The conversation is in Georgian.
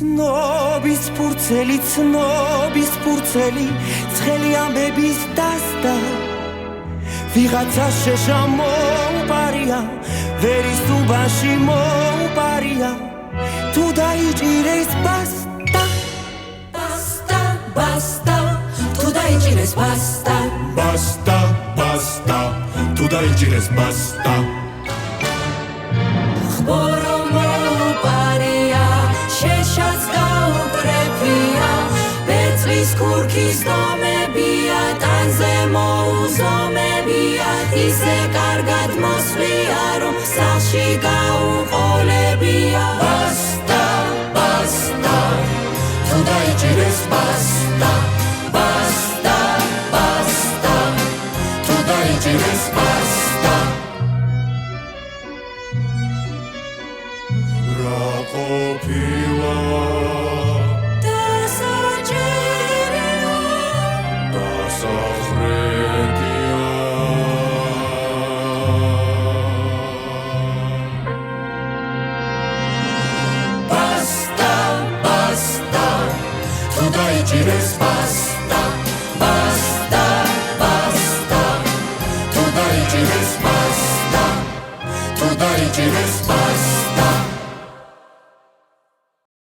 ცნობის ფურცელი ცხელი ამბების დასდა ვიღაცა შეშა მოუპარია ვერის უბანში მოუპარია თუ დაიჭირეს ბასტა თუ დაიჭირეს ბასტა თუ დაიჭირეს ბასტა ხბორო მოუპარია შეშაც გაუკრეფია ბეწვის ქურქის დომებია ტანზე მოუზომებია ისე კარგად მოსვლია რომ სახლში გაუყოლებია ბასტა თუ დაიჭირეს ბასტა თუ დაიჭირეს ბასტა რა ყოფილა დასაჭერია დასახრედია ბასტა თუ დაიჭირეს ბასტა თუ დაიჭირეს ბასტა თუ დაიჭირეს